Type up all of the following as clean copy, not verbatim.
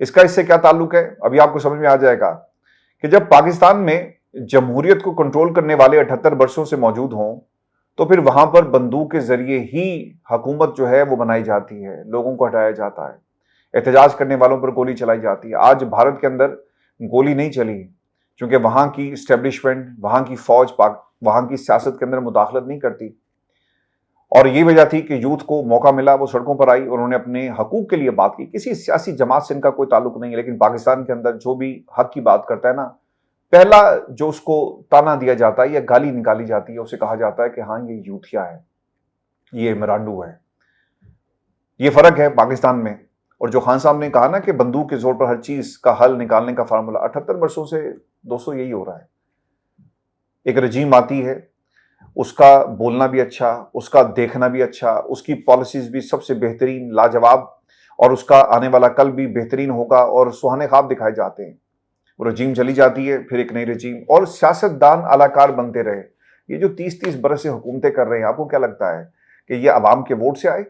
اس کا اس سے کیا تعلق ہے ابھی آپ کو سمجھ میں آ جائے گا کہ جب پاکستان میں جمہوریت کو کنٹرول کرنے والے 78 برسوں سے موجود ہوں تو پھر وہاں پر بندوق کے ذریعے ہی حکومت جو ہے وہ بنائی جاتی ہے، لوگوں کو ہٹایا جاتا ہے، احتجاج کرنے والوں پر گولی چلائی جاتی ہے۔ آج بھارت کے اندر گولی نہیں چلی چونکہ وہاں کی اسٹیبلشمنٹ، وہاں کی فوج وہاں کی سیاست کے اندر مداخلت نہیں کرتی، اور یہ وجہ تھی کہ یوتھ کو موقع ملا، وہ سڑکوں پر آئی اور انہوں نے اپنے حقوق کے لیے بات کی۔ کسی سیاسی جماعت سے ان کا کوئی تعلق نہیں ہے، لیکن پاکستان کے اندر جو بھی حق کی بات کرتا ہے نا، پہلا جو اس کو تانا دیا جاتا ہے یا گالی نکالی جاتی ہے، اسے کہا جاتا ہے کہ ہاں یہ یوتھیا ہے، یہ مرانڈو ہے۔ یہ فرق ہے پاکستان میں۔ اور جو خان صاحب نے کہا نا کہ بندوق کے زور پر ہر چیز کا حل نکالنے کا فارمولا، 78 برسوں سے دوستو یہی ہو رہا ہے۔ ایک رجیم آتی ہے، اس کا بولنا بھی اچھا، اس کا دیکھنا بھی اچھا، اس کی پالیسیز بھی سب سے بہترین، لاجواب، اور اس کا آنے والا کل بھی بہترین ہوگا، اور سہانے خواب دکھائے جاتے ہیں۔ وہ رجیم چلی جاتی ہے، پھر ایک نئی رجیم، اور سیاستدان اداکار بنتے رہے۔ یہ جو 30 برس سے حکومتیں کر رہے ہیں، آپ کو کیا لگتا ہے کہ یہ عوام کے ووٹ سے آئے،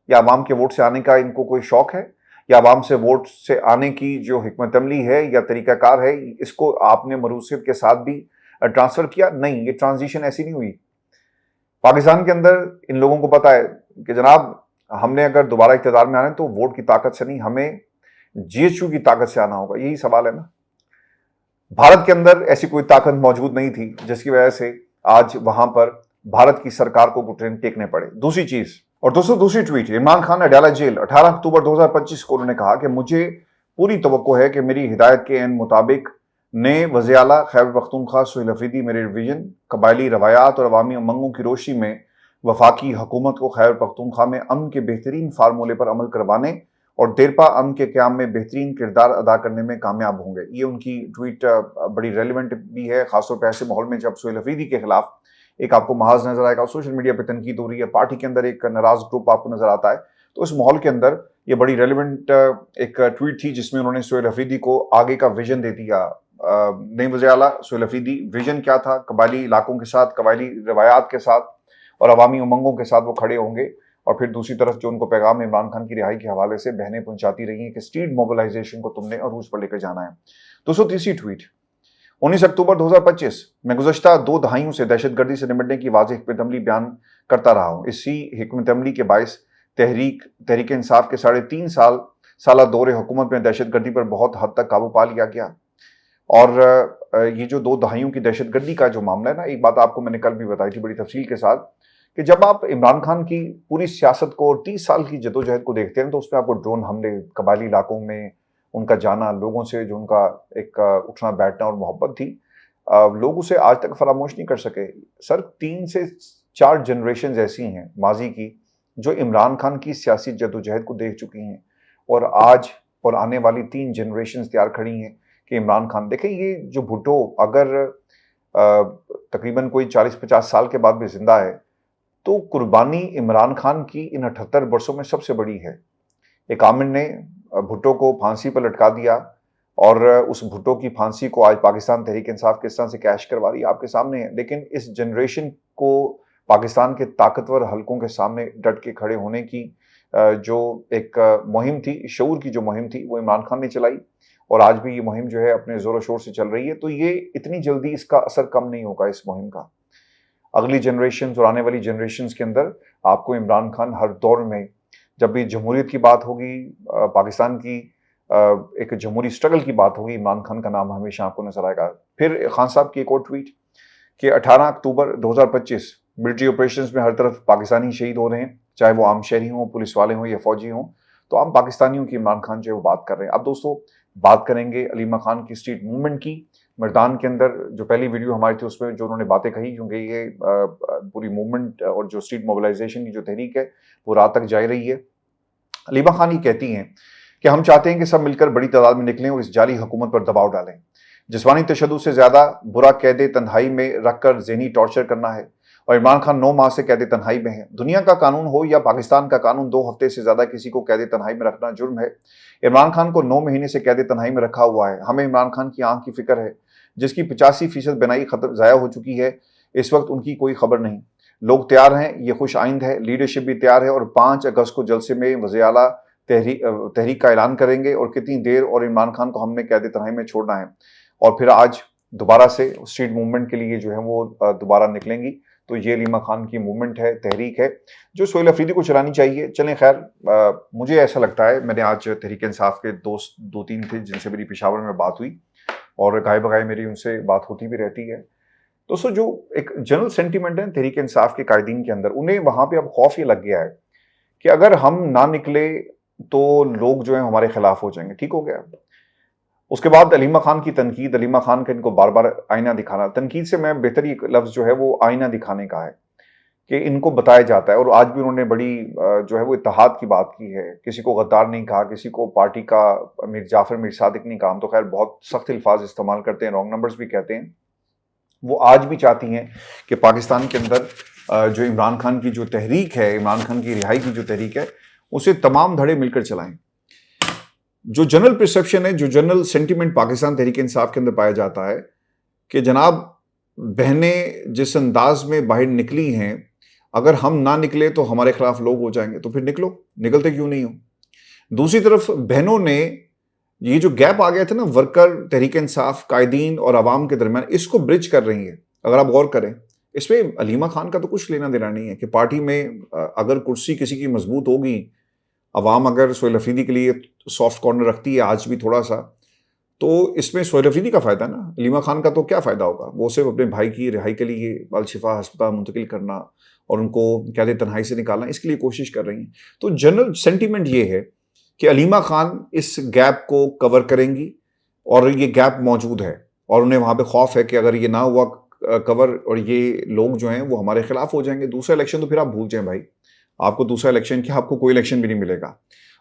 یا عوام کے ووٹ سے آنے کا ان کو کوئی شوق ہے، یا عوام سے ووٹ سے آنے کی جو حکمت عملی ہے یا طریقہ کار ہے، اس کو آپ نے مروثیت کے ساتھ بھی ٹرانسفر کیا؟ نہیں، یہ ٹرانزیشن ایسی نہیں ہوئی۔ پاکستان کے اندر ان لوگوں کو پتا ہے کہ جناب ہم نے اگر دوبارہ اقتدار میں آنا ہے تو ووٹ کی طاقت سے نہیں، ہمیں جی ایچ یو کی طاقت سے آنا ہوگا۔ یہی سوال ہے نا۔ بھارت کے اندر ایسی کوئی طاقت موجود نہیں تھی جس کی وجہ سے آج وہاں پر بھارت کی سرکار کو گھٹنے ٹیکنے پڑے۔ دوسری چیز، اور دوستو دوسری ٹویٹ، عمران خان اڈیالہ جیل 18 اکتوبر 2025 کو انہوں نے کہا کہ مجھے پوری توقع ہے کہ میری ہدایت کے عین مطابق نئے وزیر اعلیٰ خیبر پختونخوا سہیل افریدی میرے ویژن، قبائلی روایات اور عوامی امنگوں کی روشنی میں وفاقی حکومت کو خیبر پختونخوا میں امن کے بہترین فارمولے پر عمل کروانے اور دیرپا امن کے قیام میں بہترین کردار ادا کرنے میں کامیاب ہوں گے۔ یہ ان کی ٹویٹ بڑی ریلیونٹ بھی ہے، خاص طور پہ ایسے ماحول میں جب سہیل افریدی کے خلاف ایک آپ کو محاذ نظر آئے گا، سوشل میڈیا پہ تنقید ہو رہی ہے، پارٹی کے اندر ایک ناراض گروپ آپ کو نظر آتا ہے، تو اس ماحول کے اندر یہ بڑی ریلیونٹ ایک ٹویٹ تھی جس میں انہوں نے سہیل افریدی کو آگے کا ویژن دے دیا۔ نئے وزیر اعلیٰ سہیل افریدی ویژن کیا تھا؟ قبائلی علاقوں کے ساتھ، قبائلی روایات کے ساتھ اور عوامی امنگوں کے ساتھ وہ کھڑے ہوں گے، اور پھر دوسری طرف جو ان کو پیغام عمران خان کی رہائی کے حوالے سے بہنیں پہنچاتی رہی ہیں کہ اسٹریٹ موبلائزیشن کو تم نے عروج پر لے کر جانا ہے۔ دوستو تیسری ٹویٹ، 19 اکتوبر 2025، میں گزشتہ 2 دہائیوں سے دہشت گردی سے نمٹنے کی واضح حکمت عملی بیان کرتا رہا ہوں۔ اسی حکمت عملی کے باعث تحریک انصاف کے 3.5 سالہ دور حکومت میں دہشت گردی پر بہت حد تک قابو پا لیا گیا۔ اور یہ جو 2 دہائیوں کی دہشت گردی کا جو معاملہ ہے نا، ایک بات آپ کو میں نے کل بھی بتائی تھی بڑی تفصیل کے ساتھ، کہ جب آپ عمران خان کی پوری سیاست کو اور 30 سال کی جدوجہد کو دیکھتے ہیں تو اس میں آپ کو ڈرون حملے، قبائلی علاقوں میں ان کا جانا، لوگوں سے جو ان کا ایک اٹھنا بیٹھنا اور محبت تھی، لوگ اسے آج تک فراموش نہیں کر سکے۔ سر 3 سے 4 جنریشنز ایسی ہیں ماضی کی جو عمران خان کی سیاسی جدوجہد کو دیکھ چکی ہیں، اور آج اور آنے والی 3 جنریشنز تیار کھڑی ہیں کہ عمران خان، دیکھیں یہ جو بھٹو اگر تقریباً کوئی 40-50 سال کے بعد بھی زندہ ہے تو قربانی عمران خان کی ان 78 برسوں میں سب سے بڑی ہے۔ ایک عامر نے بھٹو کو پھانسی پر لٹکا دیا، اور اس بھٹو کی پھانسی کو آج پاکستان تحریک انصاف کس طرح سے کیش کروا رہی ہے آپ کے سامنے ہے۔ لیکن اس جنریشن کو پاکستان کے طاقتور حلقوں کے سامنے ڈٹ کے کھڑے ہونے کی جو ایک مہم تھی، شعور کی جو مہم تھی، وہ عمران خان نے چلائی، اور آج بھی یہ مہم جو ہے اپنے زور و شور سے چل رہی ہے۔ تو یہ اتنی جلدی اس کا اثر کم نہیں ہوگا اس مہم کا۔ اگلی جنریشنز اور آنے والی جنریشنز کے اندر آپ کو عمران خان ہر دور میں، جب بھی جمہوریت کی بات ہوگی، پاکستان کی ایک جمہوری سٹرگل کی بات ہوگی، عمران خان کا نام ہمیشہ آپ کو نظر آئے گا۔ پھر خان صاحب کی ایک اور ٹویٹ کہ 18 اکتوبر 2025 ملٹری آپریشنز میں ہر طرف پاکستانی شہید ہو رہے ہیں، چاہے وہ عام شہری ہوں، پولیس والے ہوں یا فوجی ہوں، تو عام پاکستانیوں کی عمران خان جو ہے وہ بات کر رہے ہیں۔ اب دوستو بات کریں گے علیمہ خان کی اسٹریٹ موومنٹ کی۔ میدان کے اندر جو پہلی ویڈیو ہماری تھی اس میں جو انہوں نے باتیں کہی، کیونکہ یہ پوری موومنٹ اور جو اسٹریٹ موبلائزیشن کی جو تحریک ہے وہ رات تک جاری رہی ہے۔ علیمہ خان یہ کہتی ہیں کہ ہم چاہتے ہیں کہ سب مل کر بڑی تعداد میں نکلیں اور اس جعلی حکومت پر دباؤ ڈالیں۔ جسمانی تشدد سے زیادہ برا قید تنہائی میں رکھ کر ذہنی ٹارچر کرنا ہے، اور عمران خان 9 ماہ سے قید تنہائی میں ہیں۔ دنیا کا قانون ہو یا پاکستان کا قانون، 2 ہفتے سے زیادہ کسی کو قید تنہائی میں رکھنا جرم ہے۔ عمران خان کو 9 مہینے سے قید تنہائی میں رکھا ہوا ہے۔ ہمیں عمران خان کی آنکھ کی فکر ہے، جس کی 85% بینائی ضائع ہو چکی ہے۔ اس وقت ان کی کوئی خبر نہیں۔ لوگ تیار ہیں، یہ خوش آئند ہے، لیڈرشپ بھی تیار ہے، اور 5 اگست کو جلسے میں وزیر اعلیٰ تحریک کا اعلان کریں گے اور کتنی دیر، اور عمران خان کو ہم نے قید تنہائی میں چھوڑنا ہے، اور پھر آج دوبارہ سے اسٹریٹ موومنٹ کے لیے جو ہے وہ دوبارہ نکلیں گی. تو یہ علیمہ خان کی موومنٹ ہے، تحریک ہے جو سہیل افریدی کو چلانی چاہیے. چلیں خیر، مجھے ایسا لگتا ہے، میں نے آج تحریک انصاف کے دوست 2-3 تھے جن سے میری پشاور میں بات ہوئی، اور گائے بگائے میری ان سے بات ہوتی بھی رہتی ہے. دوستو، جو ایک جنرل سینٹیمنٹ ہے تحریک انصاف کے قائدین کے اندر، انہیں وہاں پہ اب خوف یہ لگ گیا ہے کہ اگر ہم نہ نکلے تو لوگ جو ہیں ہمارے خلاف ہو جائیں گے. ٹھیک ہو گیا. اس کے بعد علیمہ خان کی تنقید، علیمہ خان کا ان کو بار بار آئینہ دکھانا. تنقید سے میں بہتر یہ لفظ جو ہے وہ آئینہ دکھانے کا ہے کہ ان کو بتایا جاتا ہے. اور آج بھی انہوں نے بڑی جو ہے وہ اتحاد کی بات کی ہے. کسی کو غدار نہیں کہا، کسی کو پارٹی کا میر جعفر میر صادق نہیں کہا. ہم تو خیر بہت سخت الفاظ استعمال کرتے ہیں، رانگ نمبرز بھی کہتے ہیں. وہ آج بھی چاہتی ہیں کہ پاکستان کے اندر جو عمران خان کی جو تحریک ہے، عمران خان کی رہائی کی جو تحریک ہے، اسے تمام دھڑے مل کر چلائیں. جو جنرل پرسیپشن ہے، جو جنرل سینٹیمنٹ پاکستان تحریک انصاف کے اندر پایا جاتا ہے کہ جناب بہنیں جس انداز میں باہر نکلی ہیں، اگر ہم نہ نکلے تو ہمارے خلاف لوگ ہو جائیں گے، تو پھر نکلو، نکلتے کیوں نہیں ہو. دوسری طرف بہنوں نے یہ جو گیپ آ گیا تھا نا ورکر تحریک انصاف قائدین اور عوام کے درمیان، اس کو برج کر رہی ہے. اگر آپ غور کریں اس میں علیمہ خان کا تو کچھ لینا دینا نہیں ہے کہ پارٹی میں اگر کرسی کسی کی مضبوط ہوگی، عوام اگر سہیل افریدی کے لیے سافٹ کارنر رکھتی ہے آج بھی تھوڑا سا، تو اس میں سہیل افریدی کا فائدہ نا. علیمہ خان کا تو کیا فائدہ ہوگا؟ وہ صرف اپنے بھائی کی رہائی کے لیے الشفا ہسپتال منتقل کرنا اور ان کو قید تنہائی سے نکالنا، اس کے لیے کوشش کر رہی ہیں. تو جنرل سینٹیمنٹ یہ ہے کہ علیمہ خان اس گیپ کو کور کریں گی، اور یہ گیپ موجود ہے، اور انہیں وہاں پہ خوف ہے کہ اگر یہ نہ ہوا کور اور یہ لوگ جو ہیں وہ ہمارے خلاف ہو جائیں گے. دوسرا الیکشن تو پھر آپ بھول جائیں بھائی، آپ کو دوسرا الیکشن کیا، آپ کو کوئی الیکشن بھی نہیں ملے گا.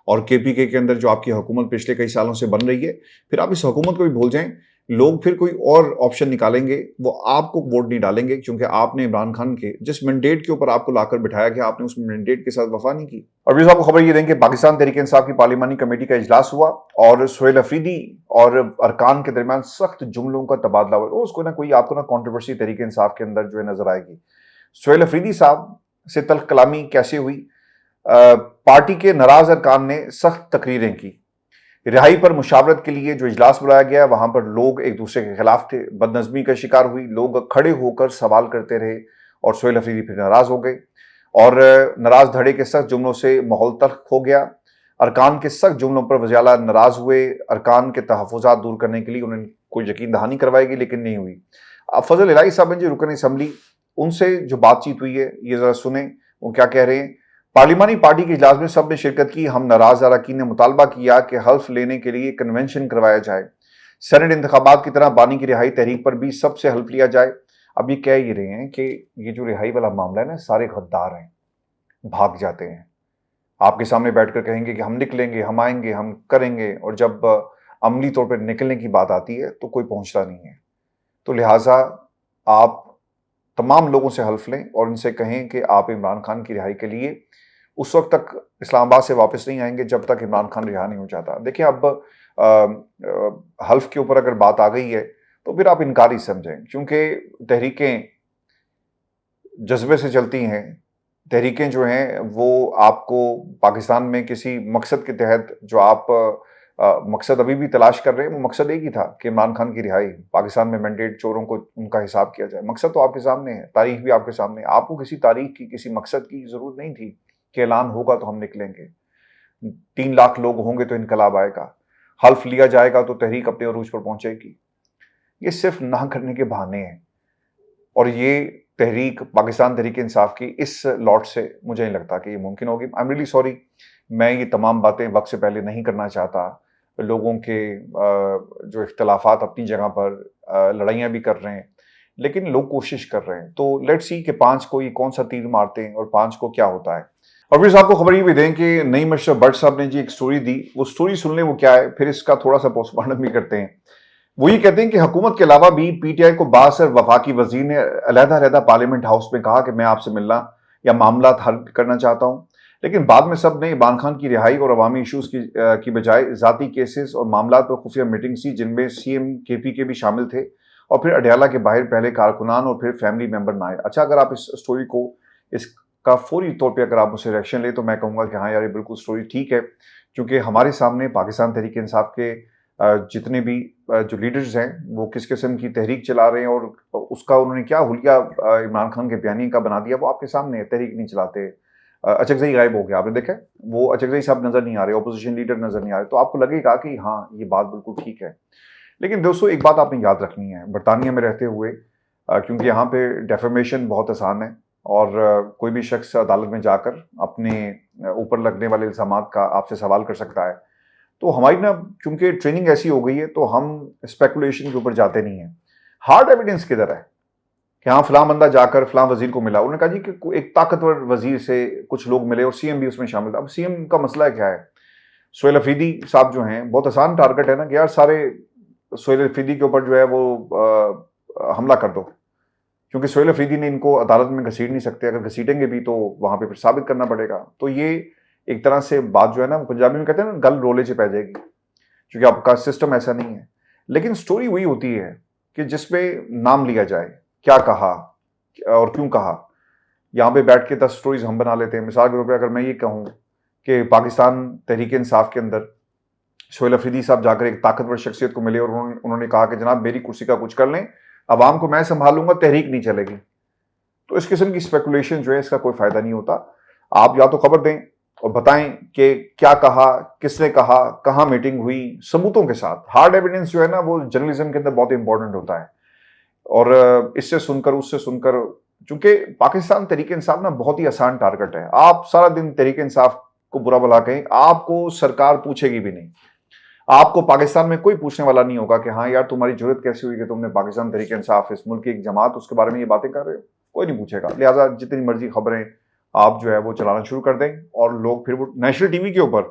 اور کے پی کے اندر جو آپ کی حکومت پچھلے کئی سالوں سے بن رہی ہے، پھر آپ اس حکومت کو بھی بھول جائیں. لوگ پھر کوئی اور آپشن نکالیں گے، وہ آپ کو ووٹ نہیں ڈالیں گے، کیونکہ آپ نے عمران خان کے جس مینڈیٹ کے اوپر آپ کو لا کر بٹھایا گیا، آپ نے اس مینڈیٹ کے ساتھ وفا نہیں کی. اور بھی صاحب کو خبر یہ دیں کہ پاکستان تحریک انصاف کی پارلیمانی کمیٹی کا اجلاس ہوا، اور سہیل افریدی اور ارکان کے درمیان سخت جملوں کا تبادلہ ہوا. روز کوئی نہ کوئی آپ کو نا کنٹروورسی تحریک انصاف کے اندر جو ہے نظر آئے گی. سہیل افریدی صاحب سے تلخ کلامی کیسے ہوئی؟ پارٹی کے ناراض ارکان نے سخت تقریریں کی. رہائی پر مشاورت کے لیے جو اجلاس بلایا گیا، وہاں پر لوگ ایک دوسرے کے خلاف تھے، بد نظمی کا شکار ہوئی، لوگ کھڑے ہو کر سوال کرتے رہے، اور سہیل افریدی پھر ناراض ہو گئے، اور ناراض دھڑے کے سخت جملوں سے ماحول تلخ ہو گیا. ارکان کے سخت جملوں پر وزیر اعلیٰ ناراض ہوئے. ارکان کے تحفظات دور کرنے کے لیے انہوں نے کوئی یقین دہانی کروائی گئی، لیکن نہیں ہوئی. اب فضل الہی صاحب جی رکن اسمبلی، ان سے جو بات چیت ہوئی ہے یہ ذرا سنیں وہ کیا کہہ رہے ہیں. پارلیمانی پارٹی کے اجلاس میں سب نے شرکت کی. ہم ناراض اراکین نے مطالبہ کیا کہ حلف لینے کے لیے کنونشن کروایا جائے. سینٹ انتخابات کی طرح بانی کی رہائی تحریک پر بھی سب سے حلف لیا جائے. اب یہ کہہ یہ رہے ہیں کہ یہ جو رہائی والا معاملہ ہے نا، سارے غدار ہیں، بھاگ جاتے ہیں. آپ کے سامنے بیٹھ کر کہیں گے کہ ہم نکلیں گے، ہم آئیں گے، ہم کریں گے، اور جب عملی طور پر نکلنے کی بات آتی ہے تو کوئی پہنچتا نہیں ہے. تو لہٰذا آپ تمام لوگوں سے حلف لیں اور ان سے کہیں کہ آپ عمران خان کی رہائی کے لیے اس وقت تک اسلام آباد سے واپس نہیں آئیں گے جب تک عمران خان رہا نہیں ہو جاتا. دیکھیں اب حلف کے اوپر اگر بات آ گئی ہے تو پھر آپ انکاری سمجھیں، کیونکہ تحریکیں جذبے سے چلتی ہیں. تحریکیں جو ہیں وہ آپ کو پاکستان میں کسی مقصد کے تحت، جو آپ مقصد ابھی بھی تلاش کر رہے ہیں، وہ مقصد ایک ہی تھا کہ عمران خان کی رہائی، پاکستان میں مینڈیٹ چوروں کو ان کا حساب کیا جائے. مقصد تو آپ کے سامنے ہے، تاریخ بھی آپ کے سامنے ہے. آپ کو کسی تاریخ کی، کسی مقصد کی ضرورت نہیں تھی کہ اعلان ہوگا تو ہم نکلیں گے، 3 لاکھ لوگ ہوں گے تو انقلاب آئے گا، حلف لیا جائے گا تو تحریک اپنے عروج پر پہنچے گی. یہ صرف نہ کرنے کے بہانے ہیں، اور یہ تحریک پاکستان تحریک انصاف کی اس لاٹ سے مجھے نہیں لگتا کہ یہ ممکن ہوگی. آئی ایم ریئلی سوری، میں یہ تمام باتیں وقت سے پہلے نہیں کرنا چاہتا. لوگوں کے جو اختلافات اپنی جگہ پر، لڑائیاں بھی کر رہے ہیں، لیکن لوگ کوشش کر رہے ہیں. تو لیٹ سی کہ 5 کو یہ کون سا تیر مارتے ہیں اور 5 کو کیا ہوتا ہے. اور پھر صاحب کو خبر یہ بھی دیں کہ نئی مشرف بٹ صاحب نے جی ایک سٹوری دی. وہ سٹوری سن لیں وہ کیا ہے، پھر اس کا تھوڑا سا پوسٹ مارٹم بھی کرتے ہیں. وہ یہ کہتے ہیں کہ حکومت کے علاوہ بھی پی ٹی آئی کو بااثر وفاقی وزیر نے علیحدہ پارلیمنٹ ہاؤس میں کہا کہ میں آپ سے ملنا یا معاملات حل کرنا چاہتا ہوں، لیکن بعد میں سب نے عمران خان کی رہائی اور عوامی ایشوز کی بجائے ذاتی کیسز اور معاملات پر خفیہ میٹنگ سی، جن میں سی ایم کے پی کے بھی شامل تھے، اور پھر اڈیالہ کے باہر پہلے کارکنان اور پھر فیملی ممبر نہ آئے. اچھا، اگر آپ اس سٹوری کو، اس کا فوری طور پہ اگر آپ مجھ سے ریئیکشن لیں تو میں کہوں گا کہ ہاں یار یہ بالکل سٹوری ٹھیک ہے، چونکہ ہمارے سامنے پاکستان تحریک انصاف کے جتنے بھی جو لیڈرز ہیں وہ کس قسم کی تحریک چلا رہے ہیں اور اس کا انہوں نے کیا حلیہ عمران خان کے بیانیے کا بنا دیا وہ آپ کے سامنے ہے. تحریک نہیں چلاتے. اچکزئی غائب ہو گیا, آپ نے دیکھا وہ اچکزئی صاحب نظر نہیں آ رہے, اپوزیشن لیڈر نظر نہیں آ رہے, تو آپ کو لگے گا کہ ہاں یہ بات بالکل ٹھیک ہے. لیکن دوستو ایک بات آپ نے یاد رکھنی ہے, برطانیہ میں رہتے ہوئے کیونکہ یہاں پہ ڈیفیمیشن بہت آسان ہے اور کوئی بھی شخص عدالت میں جا کر اپنے اوپر لگنے والے الزامات کا آپ سے سوال کر سکتا ہے. تو ہماری نا چونکہ ٹریننگ ایسی ہو گئی ہے تو ہم اسپیکولیشن کے اوپر جاتے نہیں ہیں. ہارڈ ایویڈنس کدھر ہے کہ ہاں فلاں بندہ جا کر فلاں وزیر کو ملا, انہوں نے کہا جی کہ ایک طاقتور وزیر سے کچھ لوگ ملے اور سی ایم بھی اس میں شامل تھا. اب سی ایم کا مسئلہ کیا ہے؟ سہیل افریدی صاحب جو ہیں بہت آسان ٹارگٹ ہے نا کہ یار سارے سہیل افریدی کے اوپر جو ہے وہ حملہ کر دو, کیونکہ سہیل افریدی نے ان کو عدالت میں گھسیٹ نہیں سکتے, اگر گھسیٹیں گے بھی تو وہاں پہ پھر ثابت کرنا پڑے گا. تو یہ ایک طرح سے بات جو ہے نا پنجابی میں کہتے ہیں نا گل رولے سے پہ جائے گی, کیونکہ آپ کا سسٹم ایسا نہیں ہے. لیکن سٹوری وہی ہوتی ہے کہ جس پہ نام لیا جائے, کیا کہا اور کیوں کہا. یہاں پہ بیٹھ کے 10 سٹوریز ہم بنا لیتے ہیں. مثال کے طور پہ اگر میں یہ کہوں کہ پاکستان تحریک انصاف کے اندر سہیل افریدی صاحب جا کر ایک طاقتور شخصیت کو ملے اور انہوں نے کہا کہ جناب میری کرسی کا کچھ کر لیں, عوام کو میں سنبھالوں گا, تحریک نہیں چلے گی, تو اس قسم کی اسپیکولیشن جو ہے اس کا کوئی فائدہ نہیں ہوتا. آپ یا تو خبر دیں اور بتائیں کہ کیا کہا, کس نے کہا, کہاں میٹنگ ہوئی, ثبوتوں کے ساتھ. ہارڈ ایویڈنس جو ہے نا وہ جرنلزم کے اندر بہت امپورٹنٹ ہوتا ہے. اور اس سے سن کر اس سے سن کر, چونکہ پاکستان تحریک انصاف نا بہت ہی آسان ٹارگٹ ہے. آپ سارا دن تحریک انصاف کو برا بلا کہیں, آپ کو سرکار پوچھے گی بھی نہیں. آپ کو پاکستان میں کوئی پوچھنے والا نہیں ہوگا کہ ہاں یار تمہاری جرت کیسی ہوئی کہ تم نے پاکستان تحریک انصاف اس ملک کی ایک جماعت اس کے بارے میں یہ باتیں کر رہے ہو. کوئی نہیں پوچھے گا. لہٰذا جتنی مرضی خبریں آپ جو ہے وہ چلانا شروع کر دیں اور لوگ پھر وہ نیشنل ٹی وی کے اوپر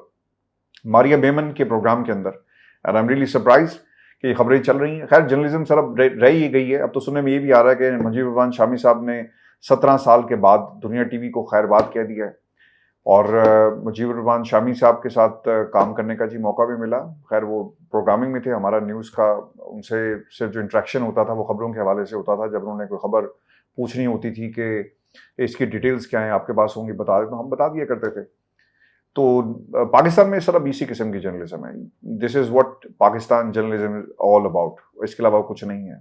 ماریا بیمن کے پروگرام کے اندر, and I am really surprise کہ یہ خبریں چل رہی ہیں. خیر جرنلزم سر اب رہ ہی گئی ہے. اب تو سننے میں یہ بھی آ رہا ہے کہ مجیب الرحمان شامی صاحب نے 17 سال کے بعد دنیا ٹی وی کو خیر بات کہہ دیا ہے, اور مجیب الرحمان شامی صاحب کے ساتھ کام کرنے کا جی موقع بھی ملا. خیر وہ پروگرامنگ میں تھے, ہمارا نیوز کا ان سے صرف جو انٹریکشن ہوتا تھا وہ خبروں کے حوالے سے ہوتا تھا. جب انہوں نے کوئی خبر پوچھنی ہوتی تھی کہ اس کی ڈیٹیلز کیا ہیں آپ کے پاس ہوں گی بتا دیں, تو ہم بتا دیا کرتے تھے. تو پاکستان میں سر اب اسی قسم کی جرنلزم ہے. This is what Pakistan journalism is all about, اس کے علاوہ کچھ نہیں ہے.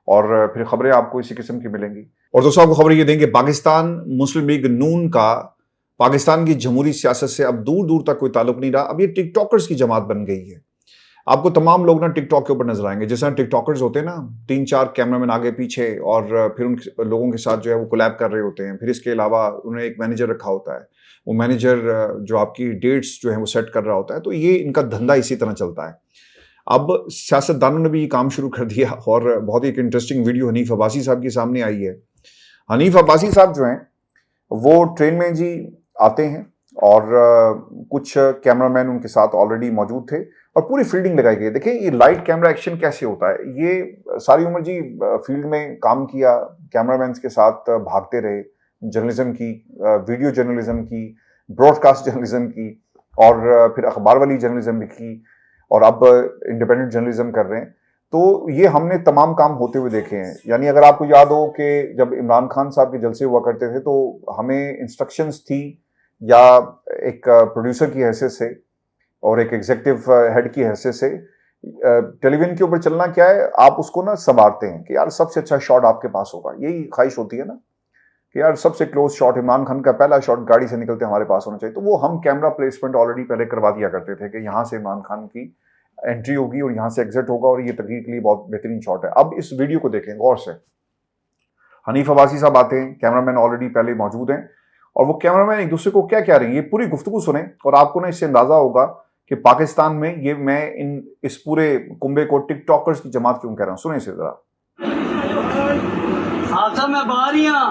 اور پھر خبریں آپ کو اسی قسم کی ملیں گی. اور دوستوں آپ کو خبر یہ دیں کہ پاکستان مسلم لیگ نون کا پاکستان کی جمہوری سیاست سے اب دور دور تک کوئی تعلق نہیں رہا. اب یہ ٹک ٹاکرز کی جماعت بن گئی ہے. آپ کو تمام لوگ نا ٹک ٹاک کے اوپر نظر آئیں گے. جیسا ٹک ٹاکرز ہوتے ہیں نا 3-4 کیمرہ مین آگے پیچھے, اور پھر ان لوگوں کے ساتھ جو ہے وہ کولیب کر رہے ہوتے ہیں. پھر اس کے علاوہ انہوں نے ایک مینیجر رکھا ہوتا ہے, وہ مینیجر جو آپ کی ڈیٹس جو ہیں وہ سیٹ کر رہا ہوتا ہے. تو یہ ان کا دھندا اسی طرح چلتا ہے. اب سیاست دانوں نے بھی یہ کام شروع کر دیا, اور بہت ہی ایک انٹرسٹنگ ویڈیو حنیف عباسی صاحب کی سامنے آئی ہے. حنیف عباسی صاحب جو ہیں وہ ٹرین میں جی آتے ہیں اور کچھ کیمرہ مین ان کے ساتھ آلریڈی موجود تھے اور پوری فیلڈنگ لگائی گئی. دیکھیں یہ لائٹ کیمرہ ایکشن کیسے ہوتا ہے. یہ ساری عمر جی فیلڈ میں کام کیا, کیمرہ مینس کے ساتھ بھاگتے رہے, جرنلزم کی, ویڈیو جرنلزم کی, براڈ کاسٹ جرنلزم کی, اور پھر اخبار والی جرنلزم بھی کی, اور اب انڈیپینڈنٹ جرنلزم کر رہے ہیں. تو یہ ہم نے تمام کام ہوتے ہوئے دیکھے ہیں. یعنی اگر آپ کو یاد ہو کہ جب عمران خان صاحب کے جلسے ہوا کرتے تھے تو ہمیں انسٹرکشنز تھی یا ایک پروڈیوسر کی حیثیت سے اور ایک ایگزیکٹو ہیڈ کی حیثیت سے ٹیلی ویژن کے اوپر چلنا کیا ہے, آپ اس کو نا سنوارتے ہیں کہ یار سب سے اچھا شاٹ آپ کے پاس ہوگا. یہی خواہش ہوتی ہے نا کہ یار سب سے کلوز شاٹ, عمران خان کا پہلا شاٹ گاڑی سے نکلتے ہمارے پاس ہونا چاہیے. تو وہ ہم کیمرہ پلیسمنٹ آلریڈی پہلے کروا دیا کرتے تھے کہ یہاں سے عمران خان کی انٹری ہوگی اور یہاں سے ایگزٹ ہوگا, اور یہ تقریر کے لیے بہت بہترین شاٹ ہے. اب اس ویڈیو کو دیکھیں غور سے. حنیف عباسی صاحب آتے ہیں, کیمرہ مین آلریڈی پہلے موجود ہیں, اور وہ کیمرہ مین ایک دوسرے کو کیا کہہ رہے ہیں یہ پوری گفتگو سنیں, اور آپ کو نا اس سے اندازہ ہوگا کہ پاکستان میں یہ میں اس پورے کنبے کو ٹک ٹاکرز کی جماعت کیوں کہہ رہا ہوں. سنیں اسے ذرا. آقا میں باہر ہی ہوں.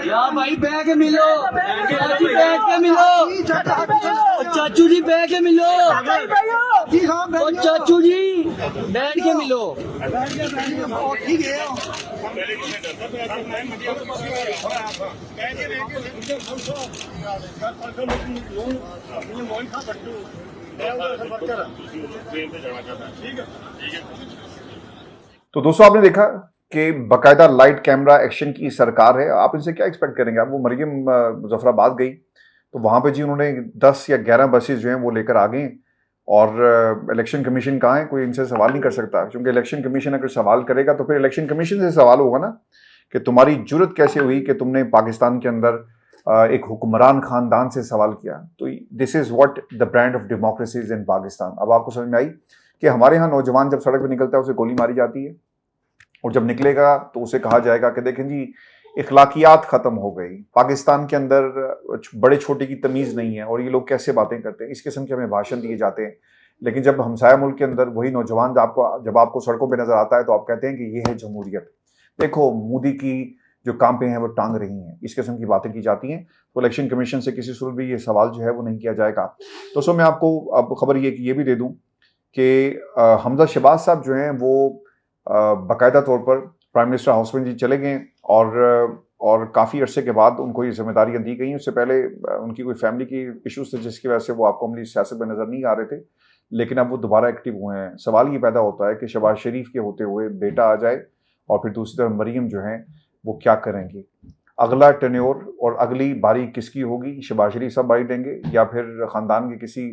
یا بھائی بہ کے ملو, چاچو بیٹھ کے ملو, چاچو جی بیٹھ کے ملو, چاچو جی بیٹھ کے ملو. تو دوستوں آپ نے دیکھا کہ باقاعدہ لائٹ کیمرہ ایکشن کی سرکار ہے. آپ ان سے کیا ایکسپیکٹ کریں گے؟ اب وہ مریم مظفر آباد گئی تو وہاں پہ جی انہوں نے 10 یا 11 بسز جو ہیں وہ لے کر آ گئے، اور الیکشن کمیشن کہاں ہے؟ کوئی ان سے سوال نہیں کر سکتا، کیونکہ الیکشن کمیشن اگر سوال کرے گا تو پھر الیکشن کمیشن سے سوال ہوگا نا کہ تمہاری جرت کیسے ہوئی کہ تم نے پاکستان کے اندر ایک حکمران خاندان سے سوال کیا. تو this is what the brand of democracies in Pakistan. اب آپ کو سمجھ میں آئی کہ ہمارے ہاں نوجوان جب سڑک پہ نکلتا ہے اسے گولی ماری جاتی ہے، اور جب نکلے گا تو اسے کہا جائے گا کہ دیکھیں جی اخلاقیات ختم ہو گئی، پاکستان کے اندر بڑے چھوٹے کی تمیز نہیں ہے، اور یہ لوگ کیسے باتیں کرتے ہیں. اس قسم کے ہمیں بھاشن دیے جاتے ہیں. لیکن جب ہمسایہ ملک کے اندر وہی نوجوان جب آپ کو سڑکوں پہ نظر آتا ہے تو آپ کہتے ہیں کہ یہ ہے جمہوریت. دیکھو مودی کی جو کام پہ ہیں وہ ٹانگ رہی ہیں، اس قسم کی باتیں کی جاتی ہیں. تو الیکشن کمیشن سے کسی صورت بھی یہ سوال جو ہے وہ نہیں کیا جائے گا. تو میں آپ کو اب خبر یہ بھی دے دوں کہ حمزہ شہباز صاحب جو ہیں وہ باقاعدہ طور پر پرائم منسٹر ہاؤس میں جی چلے گئے، اور کافی عرصے کے بعد ان کو یہ ذمہ داریاں دی گئیں. اس سے پہلے ان کی کوئی فیملی کی ایشوز تھے جس کی وجہ سے وہ آپ کو عملی سیاست میں نظر نہیں آ رہے تھے، لیکن اب وہ دوبارہ ایکٹیو ہوئے ہیں. سوال یہ پیدا ہوتا ہے کہ شہباز شریف کے ہوتے ہوئے بیٹا آ جائے اور پھر دوسری طرف مریم جو ہیں وہ کیا کریں گی؟ اگلا ٹینیور اور اگلی باری کس کی ہوگی؟ شہباز شریف صاحب باری دیں گے یا پھر خاندان کے کسی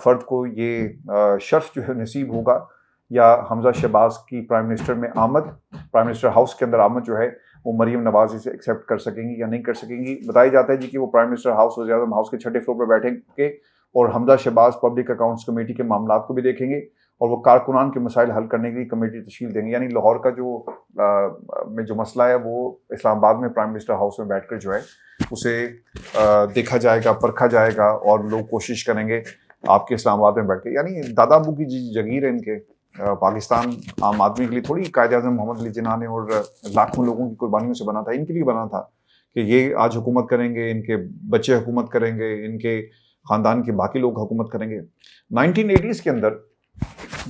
فرد کو یہ شرف جو ہے نصیب ہوگا، یا حمزہ شہباز کی پرائم منسٹر میں آمد، پرائم منسٹر ہاؤس کے اندر آمد جو ہے وہ مریم نواز اسے ایکسیپٹ کر سکیں گی یا نہیں کر سکیں گی؟ بتایا جاتا ہے جی کہ وہ پرائم منسٹر ہاؤس، وزیر اعظم ہاؤس کے 6ٹھے فلور پر بیٹھیں گے اور حمزہ شہباز پبلک اکاؤنٹس کمیٹی کے معاملات کو بھی دیکھیں گے، اور وہ کارکنان کے مسائل حل کرنے کی کمیٹی تشکیل دیں گے. یعنی لاہور کا جو مسئلہ ہے وہ اسلام آباد میں پرائم منسٹر ہاؤس میں بیٹھ کر جو ہے اسے دیکھا جائے گا، پرکھا جائے گا، اور لوگ کوشش کریں گے آپ کے اسلام آباد میں بیٹھ کے. یعنی دادا ابو کی جگیر ہے ان کے. پاکستان عام آدمی کے لیے تھوڑی قائد اعظم محمد علی جناح نے اور لاکھوں لوگوں کی قربانیوں سے بنا تھا، ان کے لیے بنا تھا کہ یہ آج حکومت کریں گے، ان کے بچے حکومت کریں گے، ان کے خاندان کے باقی لوگ حکومت کریں گے. 1980s کے اندر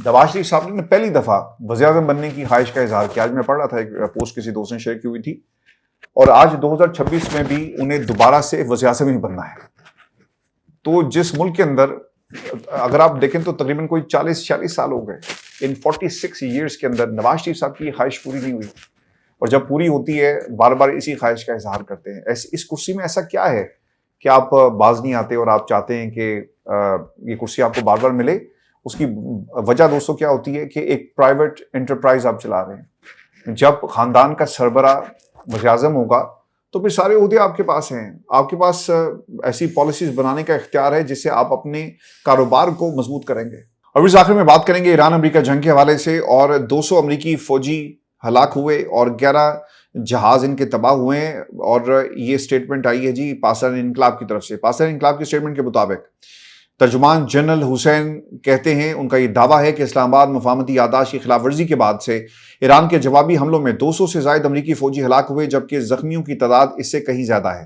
نواز شریف صاحب نے پہلی دفعہ وزیر اعظم بننے کی خواہش کا اظہار کیا. آج میں پڑھ رہا تھا، ایک پوسٹ کسی دوست نے شیئر کی ہوئی تھی، اور آج 2026 میں بھی انہیں دوبارہ سے وزیر اعظم ہی بننا ہے. تو جس ملک کے اندر اگر آپ دیکھیں تو تقریباً کوئی 40-46 سال ہو گئے، ان 46 ایئرس کے اندر نواز شریف صاحب کی یہ خواہش پوری نہیں ہوئی، اور جب پوری ہوتی ہے بار بار اسی خواہش کا اظہار کرتے ہیں. اس کرسی میں ایسا کیا ہے کہ آپ باز نہیں آتے اور آپ چاہتے ہیں کہ یہ کرسی آپ کو بار بار ملے؟ اس کی وجہ دوستوں کیا ہوتی ہے کہ ایک پرائیویٹ انٹرپرائز آپ چلا رہے ہیں. جب خاندان کا سربراہ وزیر اعظم ہوگا تو پھر سارے عہدے آپ کے پاس ہیں، آپ کے پاس ایسی پالیسیز بنانے کا اختیار ہے جس سے آپ اپنے کاروبار کو مضبوط کریں گے. اور اس آخر میں بات کریں گے ایران امریکہ جنگ کے حوالے سے، اور 200 امریکی فوجی ہلاک ہوئے اور 11 جہاز ان کے تباہ ہوئے ہیں. اور یہ سٹیٹمنٹ آئی ہے جی پاکستان انقلاب کی طرف سے. پاکستان انقلاب کی سٹیٹمنٹ کے مطابق ترجمان جنرل حسین کہتے ہیں، ان کا یہ دعویٰ ہے کہ اسلام آباد مفاہمتی یادداشت کی خلاف ورزی کے بعد سے ایران کے جوابی حملوں میں 200 سے زائد امریکی فوجی ہلاک ہوئے، جبکہ زخمیوں کی تعداد اس سے کہیں زیادہ ہے.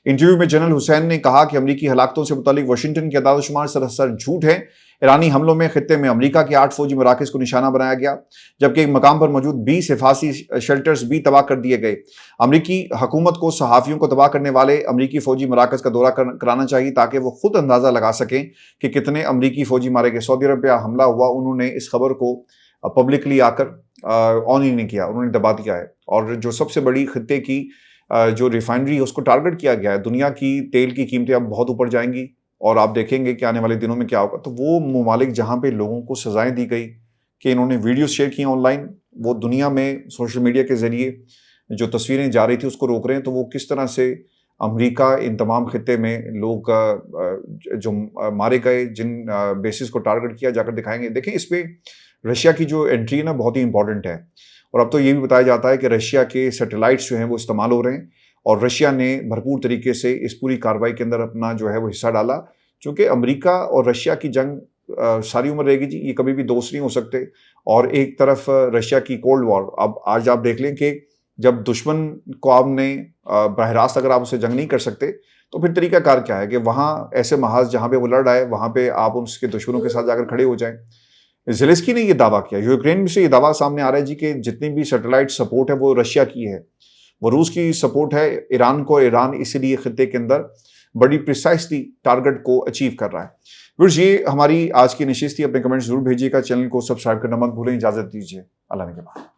انٹرویو میں جنرل حسین نے کہا کہ امریکی ہلاکتوں سے متعلق واشنگٹن کے اعداد و شمار سراسر جھوٹ ہیں. ایرانی حملوں میں خطے میں امریکہ کے 8 فوجی مراکز کو نشانہ بنایا گیا، جبکہ ایک مقام پر موجود 20 حفاظتی شیلٹرز بھی تباہ کر دیے گئے. امریکی حکومت کو صحافیوں کو تباہ کرنے والے امریکی فوجی مراکز کا دورہ کرانا چاہیے تاکہ وہ خود اندازہ لگا سکیں کہ کتنے امریکی فوجی مارے گئے. سعودی عرب پہ حملہ ہوا، انہوں نے اس خبر کو پبلکلی آ کر آن ہی نہیں کیا، انہوں نے دبا دیا ہے. اور جو سب سے بڑی خطے کی جو ریفائنری ہے اس کو ٹارگٹ کیا گیا ہے. دنیا کی تیل کی قیمتیں اب بہت اوپر جائیں گی، اور آپ دیکھیں گے کہ آنے والے دنوں میں کیا ہوگا. تو وہ ممالک جہاں پہ لوگوں کو سزائیں دی گئی کہ انہوں نے ویڈیوز شیئر کی آن لائن، وہ دنیا میں سوشل میڈیا کے ذریعے جو تصویریں جا رہی تھی اس کو روک رہے ہیں. تو وہ کس طرح سے امریکہ ان تمام خطے میں لوگ جو مارے گئے، جن بیسز کو ٹارگٹ کیا، جا کر دکھائیں گے. دیکھیں اس پہ رشیا کی جو انٹری ہے نا بہت ہی امپورٹنٹ ہے، اور اب تو یہ بھی بتایا جاتا ہے کہ رشیا کے سیٹلائٹس جو ہیں وہ استعمال ہو رہے ہیں، اور رشیا نے بھرپور طریقے سے اس پوری کارروائی کے اندر اپنا جو ہے وہ حصہ ڈالا. چونکہ امریکہ اور رشیا کی جنگ ساری عمر رہے گی جی، یہ کبھی بھی دوست نہیں ہو سکتے. اور ایک طرف رشیا کی کولڈ وار، اب آج آپ دیکھ لیں کہ جب دشمن کو آپ نے براہ راست اگر آپ اسے جنگ نہیں کر سکتے تو پھر طریقہ کار کیا ہے کہ وہاں ایسے محاذ جہاں پہ وہ لڑ رہا ہے وہاں پہ آپ اس کے دشمنوں کے ساتھ جا کر کھڑے ہو جائیں. زیلنسکی نے یہ دعویٰ کیا، یوکرین میں سے یہ دعویٰ سامنے آ رہا ہے جی کہ جتنی بھی سیٹلائٹ سپورٹ ہے وہ رشیا کی ہے، وہ روس کی سپورٹ ہے ایران کو. ایران اسی لیے خطے کے اندر بڑی پریسائسلی ٹارگٹ کو اچیو کر رہا ہے. ویورز یہ ہماری آج کی نشست تھی. اپنے کمنٹ ضرور بھیجیے گا، چینل کو سبسکرائب کرنا مت بھولیں. اجازت دیجیے، اللہ نے کے بعد.